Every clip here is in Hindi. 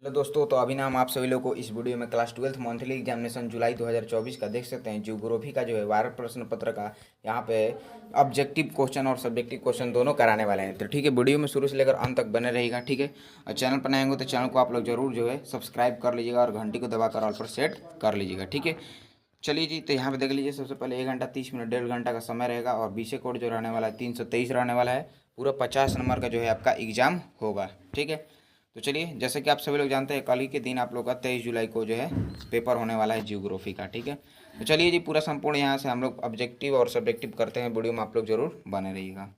हेलो दोस्तों, तो अभी ना हम आप सभी लोग को इस वीडियो में क्लास 12th मंथली एग्जामिनेशन जुलाई 2024 का देख सकते हैं। ज्योग्राफी का जो है 12 प्रश्न पत्र का यहाँ पे ऑब्जेक्टिव क्वेश्चन और सब्जेक्टिव क्वेश्चन दोनों कराने वाले हैं। तो ठीक है, वीडियो में शुरू से लेकर अंत तक बने रहेगा। ठीक है, और चैनल पर नए होंगे तो चैनल को आप लोग जरूर जो है सब्सक्राइब कर लीजिएगा और घंटी को दबाकर ऑल पर सेट कर लीजिएगा। ठीक है, चलिए जी, तो यहाँ पे देख लीजिए। सबसे पहले 1 घंटा 30 मिनट 1.5 घंटा का समय रहेगा और बीसे कोड जो रहने वाला है 323 रहने वाला है। पूरा 50 नंबर का जो है आपका एग्जाम होगा। ठीक है, तो चलिए, जैसे कि आप सभी लोग जानते हैं, कल ही के दिन आप लोग का 23 जुलाई को जो है पेपर होने वाला है जियोग्राफी का। ठीक है, तो चलिए जी, पूरा संपूर्ण यहाँ से हम लोग ऑब्जेक्टिव और सब्जेक्टिव करते हैं। वीडियो में आप लोग जरूर बने रहिएगा।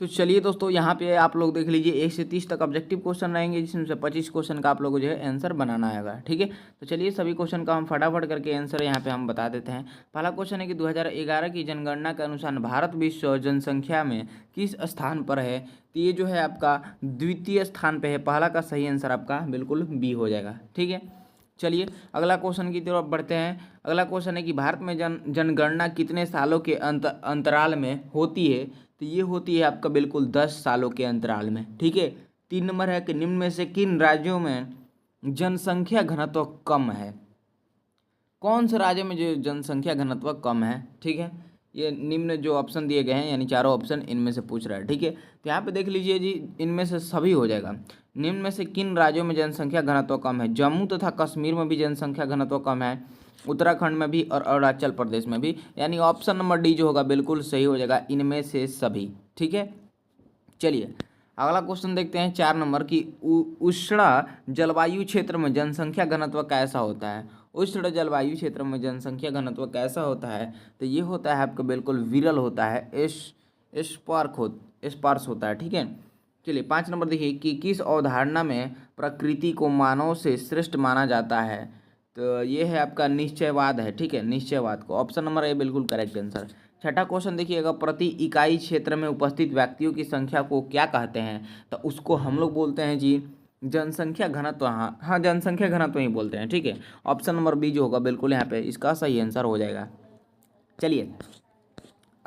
तो चलिए दोस्तों, यहाँ पे आप लोग देख लीजिए 1 से 30 तक ऑब्जेक्टिव क्वेश्चन रहेंगे, जिसमें से 25 क्वेश्चन का आप लोगों को जो है आंसर बनाना आएगा। ठीक है, तो चलिए सभी क्वेश्चन का हम फटाफट करके आंसर यहाँ पे हम बता देते हैं। पहला क्वेश्चन है कि 2011 की जनगणना के अनुसार भारत विश्व जनसंख्या में किस स्थान पर है। तो ये जो है आपका द्वितीय स्थान पे है। पहला का सही आंसर आपका बिल्कुल बी हो जाएगा। ठीक है, चलिए अगला क्वेश्चन की तरफ बढ़ते हैं। अगला क्वेश्चन है कि भारत में जनगणना कितने सालों के अंतराल में होती है। तो ये होती है आपका बिल्कुल 10 सालों के अंतराल में। ठीक है, 3 नंबर है कि निम्न में से किन राज्यों में जनसंख्या घनत्व कम है। कौन से राज्य में जो जनसंख्या घनत्व कम है। ठीक है, ये निम्न जो ऑप्शन दिए गए हैं, यानी चारों ऑप्शन इनमें से पूछ रहा है। ठीक है, तो यहाँ पे देख लीजिए जी, इनमें से सभी हो जाएगा। निम्न में से किन राज्यों में जनसंख्या घनत्व कम है। जम्मू तथा कश्मीर में भी जनसंख्या घनत्व कम है, उत्तराखंड में भी और अरुणाचल प्रदेश में भी। यानी ऑप्शन नंबर डी जो होगा बिल्कुल सही हो जाएगा, इनमें से सभी। ठीक है, चलिए अगला क्वेश्चन देखते हैं 4 नंबर की। उष्ण जलवायु क्षेत्र में जनसंख्या घनत्व कैसा होता है। उष्ण जलवायु क्षेत्र में जनसंख्या घनत्व कैसा होता है। तो ये होता है आपका बिल्कुल विरल होता है, स्पार्स होता है। ठीक है, चलिए 5 नंबर देखिए कि किस अवधारणा में प्रकृति को मानव से श्रेष्ठ माना जाता है। तो ये है आपका निश्चयवाद है। ठीक है, निश्चयवाद को ऑप्शन नंबर ए बिल्कुल करेक्ट आंसर। छठा क्वेश्चन देखिएगा, प्रति इकाई क्षेत्र में उपस्थित व्यक्तियों की संख्या को क्या कहते हैं। तो उसको हम लोग बोलते हैं जी जनसंख्या घनत्व। हाँ हाँ, जनसंख्या घनत्व ही बोलते हैं। ठीक है, ऑप्शन नंबर बी जो होगा बिल्कुल यहाँ पे इसका सही आंसर हो जाएगा। चलिए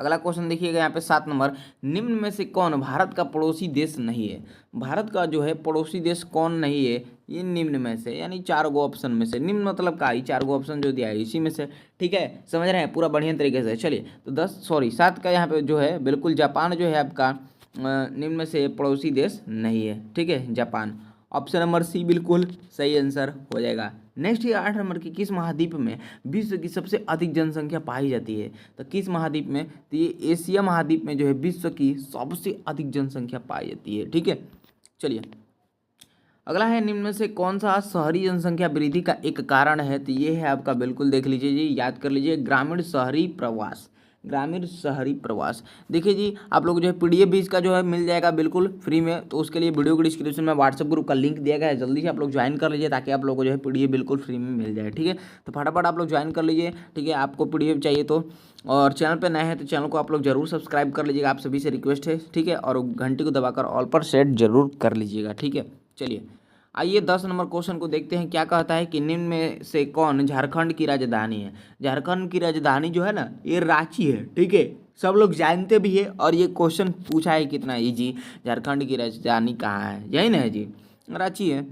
अगला क्वेश्चन देखिएगा यहाँ पे 7 नंबर, निम्न में से कौन भारत का पड़ोसी देश नहीं है। भारत का जो है पड़ोसी देश कौन नहीं है। ये निम्न में से, यानी 4 गो ऑप्शन में से। निम्न मतलब का ही 4 गो ऑप्शन जो दिया है इसी में से। ठीक है, समझ रहे हैं पूरा बढ़िया तरीके से। चलिए तो 7 का यहाँ पे जो है बिल्कुल जापान जो है आपका निम्न में से पड़ोसी देश नहीं है। ठीक है, जापान, ऑप्शन नंबर सी बिल्कुल सही आंसर हो जाएगा। नेक्स्ट ये 8 नंबर की, किस महाद्वीप में विश्व की सबसे अधिक जनसंख्या पाई जाती है। तो किस महाद्वीप में। तो ये एशिया महाद्वीप में जो है विश्व की सबसे अधिक जनसंख्या पाई जाती है। ठीक है, चलिए अगला है, निम्न में से कौन सा शहरी जनसंख्या वृद्धि का एक कारण है। तो ये है आपका बिल्कुल देख लीजिए जी, याद कर लीजिए, ग्रामीण शहरी प्रवास। ग्रामीण शहरी प्रवास। देखिए जी, आप लोग जो है पीडीएफ भी इसका जो है मिल जाएगा बिल्कुल फ्री में। तो उसके लिए वीडियो के डिस्क्रिप्शन में व्हाट्सएप ग्रुप का लिंक दिया गया है, जल्दी से आप लोग ज्वाइन कर लीजिए ताकि आप लोग को जो है पीडीएफ बिल्कुल फ्री में मिल जाए। ठीक है, तो फटाफट आप लोग ज्वाइन कर लीजिए। ठीक है, आपको पीडीएफ चाहिए तो, और चैनल पर नए हैं तो चैनल को आप लोग जरूर सब्सक्राइब कर लीजिएगा, आप सभी से रिक्वेस्ट है। ठीक है, और घंटी को दबाकर ऑल पर सेट जरूर कर लीजिएगा। ठीक है, चलिए आइए 10 नंबर क्वेश्चन को देखते हैं। क्या कहता है कि निम्न में से कौन झारखंड की राजधानी है। झारखंड की राजधानी जो है ना, ये रांची है। ठीक है, सब लोग जानते भी है, और ये क्वेश्चन पूछा है कितना इजी। झारखंड की राजधानी कहाँ है, यही ना है जी, रांची है।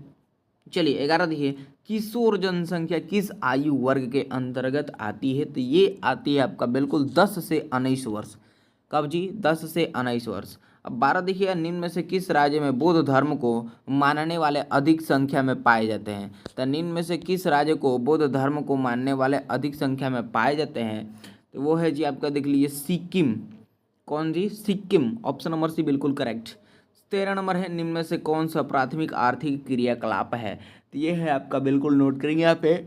चलिए 11 देखिए, किशोर जनसंख्या किस आयु वर्ग के अंतर्गत आती है। तो ये आती है आपका बिल्कुल 10 से 19 वर्ष। कब जी, 10 से 19 वर्ष। अब 12 देखिए, निम्न में से किस राज्य में बौद्ध धर्म को मानने वाले अधिक संख्या में पाए जाते हैं। तो निम्न में से किस राज्य को बौद्ध धर्म को मानने वाले अधिक संख्या में पाए जाते हैं। तो वो है जी आपका देख लीजिए सिक्किम। कौन जी, सिक्किम, ऑप्शन नंबर सी बिल्कुल करेक्ट। 13 नंबर है, निम्न में से कौन सा प्राथमिक आर्थिक क्रियाकलाप है। तो ये है आपका बिल्कुल नोट करेंगे यहाँ पे।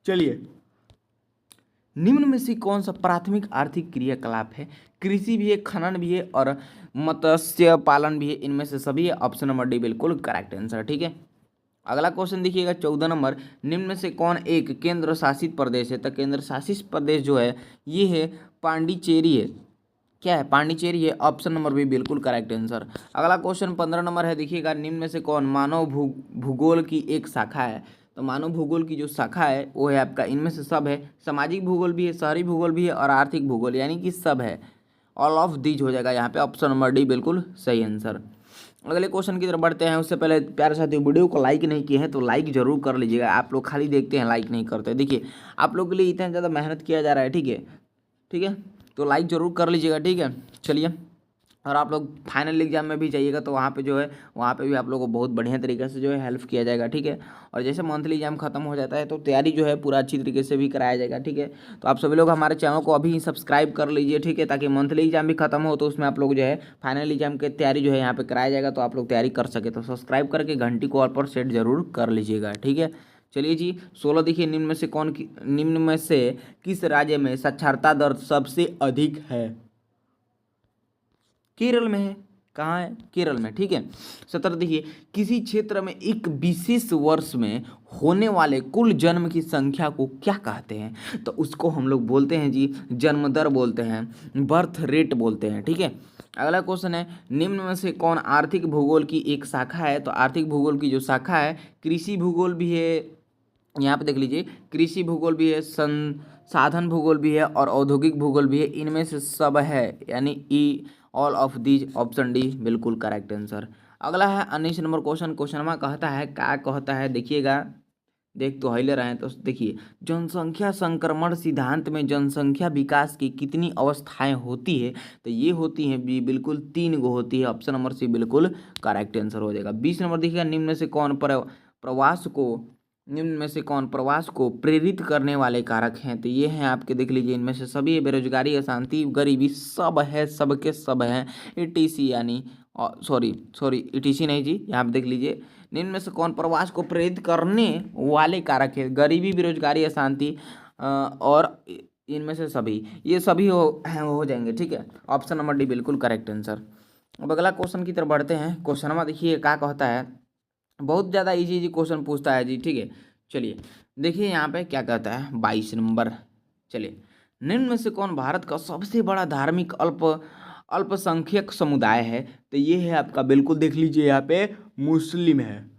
चलिए निम्न में से कौन सा प्राथमिक आर्थिक क्रियाकलाप है। कृषि भी है, खनन भी है और मत्स्य पालन भी है, इनमें से सभी है। ऑप्शन नंबर डी बिल्कुल करेक्ट आंसर। ठीक है, अगला क्वेश्चन देखिएगा 14 नंबर, निम्न में से कौन एक केंद्र शासित प्रदेश है। तो केंद्र शासित प्रदेश जो है ये है पांडिचेरी है। क्या है, पांडिचेरी है, ऑप्शन नंबर बी बिल्कुल करेक्ट आंसर। अगला क्वेश्चन 15 नंबर है, देखिएगा निम्न में से कौन मानव भूगोल की एक शाखा है। तो मानव भूगोल की जो शाखा है वो है आपका, इनमें से सब है, सामाजिक भूगोल भी है, शहरी भूगोल भी है और आर्थिक भूगोल, यानी कि सब है। ऑल ऑफ दीज हो जाएगा यहाँ पे, ऑप्शन नंबर डी बिल्कुल सही आंसर। अगले क्वेश्चन की तरफ बढ़ते हैं। उससे पहले प्यारे साथियों, वीडियो को लाइक नहीं किए हैं तो लाइक जरूर कर लीजिएगा। आप लोग खाली देखते हैं, लाइक नहीं करते। देखिए आप लोग के लिए इतना ज़्यादा मेहनत किया जा रहा है, ठीक है, ठीक है, तो लाइक जरूर कर लीजिएगा, ठीक है। चलिए, और आप लोग फाइनल एग्जाम में भी जाइएगा तो वहाँ पे जो है, वहाँ पे भी आप लोगों को बहुत बढ़िया तरीके से जो है हेल्प किया जाएगा, ठीक है। और जैसे मंथली एग्जाम खत्म हो जाता है तो तैयारी जो है पूरा अच्छी तरीके से भी कराया जाएगा, ठीक है। तो आप सभी लोग हमारे चैनल को अभी सब्सक्राइब कर लीजिए, ठीक है, ताकि मंथली एग्जाम भी खत्म हो तो उसमें आप लोग जो है फाइनल एग्जाम की तैयारी जो है यहाँ पे कराया जाएगा, तो आप लोग तैयारी कर सके। तो सब्सक्राइब करके घंटी को ऑल पर सेट जरूर कर लीजिएगा, ठीक है। चलिए जी, 16 देखिए, निम्न में से किस राज्य में साक्षरता दर सबसे अधिक है? केरल में है। कहाँ है? केरल में, ठीक है। 17 देखिए, किसी क्षेत्र में एक विशेष वर्ष में होने वाले कुल जन्म की संख्या को क्या कहते हैं? तो उसको हम लोग बोलते हैं जी जन्म दर बोलते हैं, बर्थ रेट बोलते हैं, ठीक है। अगला क्वेश्चन है, निम्न में से कौन आर्थिक भूगोल की एक शाखा है? तो आर्थिक भूगोल की जो शाखा है, कृषि भूगोल भी है, यहाँ पे देख लीजिए, कृषि भूगोल भी है, संसाधन भूगोल भी है और औद्योगिक भूगोल भी है। इनमें से सब है, यानी E all of these, option D बिल्कुल करेक्ट आंसर। अगला है 19 नंबर क्वेश्चन। क्वेश्चन में कहता है, क्या कहता है, देखिएगा, देख तो ही ले रहे हैं। तो देखिए, जनसंख्या संक्रमण सिद्धांत में जनसंख्या विकास की कितनी अवस्थाएं होती है? तो ये होती हैं बी बिल्कुल 3 गो होती है। ऑप्शन नंबर सी बिल्कुल करेक्ट आंसर हो जाएगा। 20 नंबर देखिएगा, निम्न में से कौन प्रवास को प्रेरित करने वाले कारक हैं? तो ये हैं आपके, देख लीजिए, इनमें से सभी है, बेरोजगारी, अशांति, गरीबी, सब है, सबके सब हैं। ईटीसी यानी सॉरी सॉरी ईटीसी नहीं जी, यहाँ पे देख लीजिए, निम्न में से कौन प्रवास को प्रेरित करने वाले कारक है? गरीबी, बेरोजगारी, अशांति, और इनमें से सभी, ये सभी हो जाएंगे, ठीक है। ऑप्शन नंबर डी बिल्कुल करेक्ट आंसर। अब अगला क्वेश्चन की तरफ बढ़ते हैं। क्वेश्चन में देखिए क्या कहता है, बहुत ज़्यादा इजी इजी क्वेश्चन पूछता है जी, ठीक है। चलिए देखिए यहाँ पे क्या कहता है, 22 नंबर। चलिए, निम्न में से कौन भारत का सबसे बड़ा धार्मिक अल्पसंख्यक समुदाय है? तो ये है आपका, बिल्कुल देख लीजिए, यहाँ पे मुस्लिम है।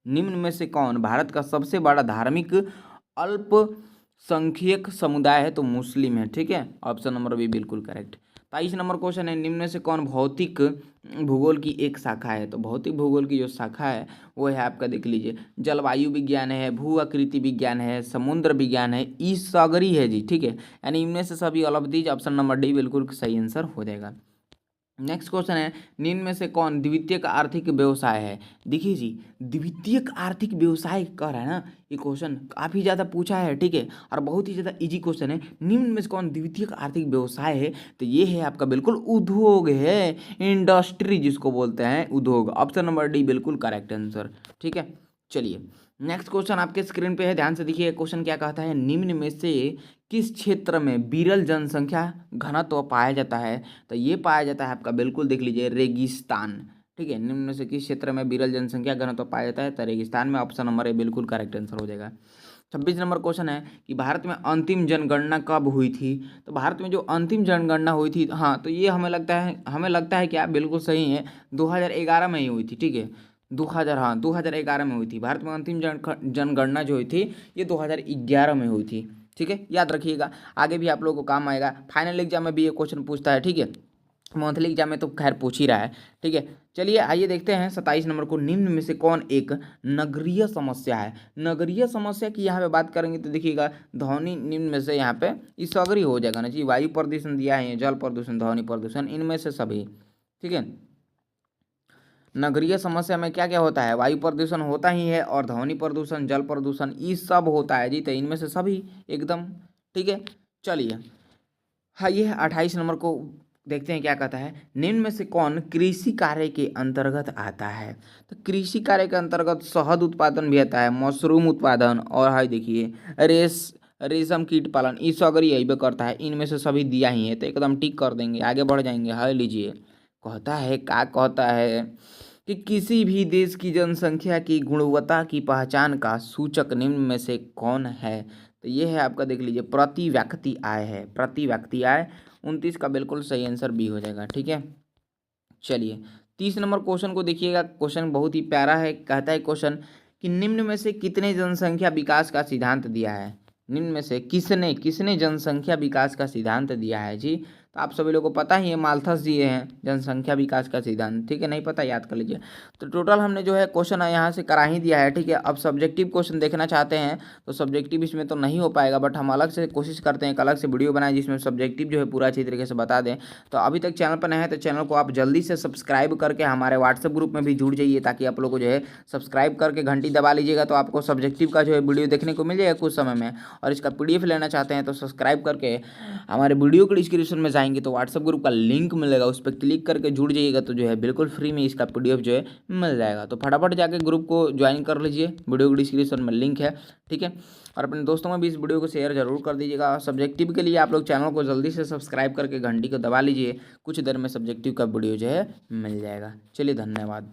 निम्न में से कौन भारत का सबसे बड़ा धार्मिक अल्पसंख्यक समुदाय है? तो मुस्लिम है, ठीक है। ऑप्शन नंबर बी बिल्कुल करेक्ट। 23 नंबर क्वेश्चन है, निम्न में से कौन भौतिक भूगोल की एक शाखा है? तो भौतिक भूगोल की जो शाखा है वो है आपका, देख लीजिए, जलवायु विज्ञान है, भू आकृति विज्ञान है, समुद्र विज्ञान है, ई सागरी है जी, ठीक है। यानी इनमें से सभी all of these, option number D बिल्कुल सही आंसर हो जाएगा। नेक्स्ट क्वेश्चन है, निम्न में से कौन द्वितीयक आर्थिक व्यवसाय है? देखिए जी, द्वितीयक आर्थिक व्यवसाय कह रहा है ना, ये क्वेश्चन काफ़ी ज़्यादा पूछा है, ठीक है, और बहुत ही ज़्यादा इजी क्वेश्चन है। निम्न में से कौन द्वितीयक आर्थिक व्यवसाय है? तो ये है आपका बिल्कुल उद्योग है, इंडस्ट्री जिसको बोलते हैं, उद्योग। ऑप्शन नंबर डी बिल्कुल करेक्ट आंसर, ठीक है। चलिए, नेक्स्ट क्वेश्चन आपके स्क्रीन पे है, ध्यान से देखिए। क्वेश्चन क्या कहता है, निम्न में से किस क्षेत्र में विरल जनसंख्या घनत्व पाया जाता है? तो ये पाया जाता है आपका, बिल्कुल देख लीजिए, रेगिस्तान, ठीक है। निम्न में से किस क्षेत्र में विरल जनसंख्या घनत्व पाया जाता है? तो रेगिस्तान में, ऑप्शन नंबर ए बिल्कुल करेक्ट आंसर हो जाएगा। 26 नंबर क्वेश्चन है कि भारत में अंतिम जनगणना कब हुई थी? तो भारत में जो अंतिम जनगणना हुई थी, हाँ, तो ये हमें लगता है कि आप बिल्कुल सही हैं, 2011 में ही हुई थी, ठीक है। 2011 में हुई थी। भारत में अंतिम जनगणना जो हुई थी ये 2011 में हुई थी, ठीक है, याद रखिएगा। आगे भी आप लोगों को काम आएगा, फाइनल एग्जाम में भी ये क्वेश्चन पूछता है, ठीक है। मंथली एग्जाम में तो खैर पूछ ही रहा है, ठीक है। चलिए आइए देखते हैं 27 नंबर को, निम्न में से कौन एक नगरीय समस्या है? नगरीय समस्या की यहाँ पे बात करेंगे तो देखिएगा, ध्वनि निम्न में से, यहाँ पे इस सगरी हो जाएगा ना जी, वायु प्रदूषण दिया है, जल प्रदूषण, ध्वनि प्रदूषण, इनमें से सभी, ठीक है। नगरीय समस्या में क्या क्या होता है? वायु प्रदूषण होता ही है, और ध्वनि प्रदूषण, जल प्रदूषण, ये सब होता है जी, तो इनमें से सभी एकदम, ठीक है। चलिए, हाँ, ये 28 नंबर को देखते हैं क्या कहता है, निम्न में से कौन कृषि कार्य के अंतर्गत आता है? तो कृषि कार्य के अंतर्गत शहद उत्पादन भी आता है, मशरूम उत्पादन, और हाई देखिए, रेशम कीट पालन, इस अगर यही भी करता है, इनमें से सभी दिया ही है, तो एकदम टिक कर देंगे, आगे बढ़ जाएंगे। हाई लीजिए, कहता है, क्या कहता है कि किसी भी देश की जनसंख्या की गुणवत्ता की पहचान का सूचक निम्न में से कौन है? तो ये है आपका, देख लीजिए, प्रति व्यक्ति आय है, प्रति व्यक्ति आय। 29 का बिल्कुल सही आंसर बी हो जाएगा, ठीक है। चलिए, 30 नंबर क्वेश्चन को देखिएगा, क्वेश्चन बहुत ही प्यारा है। कहता है क्वेश्चन कि निम्न में से कितने जनसंख्या विकास का सिद्धांत दिया है? निम्न में से किसने किसने जनसंख्या विकास का सिद्धांत दिया है जी? तो आप सभी लोगों को पता ही है, माल्थस जी हैं जनसंख्या विकास का सिद्धांत, ठीक है, नहीं पता याद कर लीजिए। तो टोटल हमने जो है क्वेश्चन यहाँ से करा ही दिया है, ठीक है। अब सब्जेक्टिव क्वेश्चन देखना चाहते हैं तो सब्जेक्टिव इसमें तो नहीं हो पाएगा, बट हम अलग से कोशिश करते हैं एक अलग से वीडियो बनाए जिसमें सब्जेक्टिव जो है पूरा अच्छी तरीके से बता दें। तो अभी तक चैनल पर नए हैं तो चैनल को आप जल्दी से सब्सक्राइब करके हमारे व्हाट्सएप ग्रुप में भी जुड़ जाइए, ताकि आप लोग को जो है सब्सक्राइब करके घंटी दबा लीजिएगा, तो आपको सब्जेक्टिव का जो है वीडियो देखने को मिल जाएगा कुछ समय में। और इसका PDF लेना चाहते हैं तो सब्सक्राइब करके हमारे वीडियो के डिस्क्रिप्शन में जाएंगे तो व्हाट्सएप ग्रुप का लिंक मिलेगा, उस पर क्लिक करके जुड़ जाइएगा, तो जो है बिल्कुल फ्री में इसका PDF जो है मिल जाएगा। तो फटाफट जाके ग्रुप को ज्वाइन कर लीजिए, वीडियो के डिस्क्रिप्शन में लिंक है, ठीक है। और अपने दोस्तों में भी इस वीडियो को शेयर जरूर कर दीजिएगा। सब्जेक्टिव के लिए आप लोग चैनल को जल्दी से सब्सक्राइब करके घंटी को दबा लीजिए, कुछ देर में सब्जेक्टिव का वीडियो जो है मिल जाएगा। चलिए, धन्यवाद।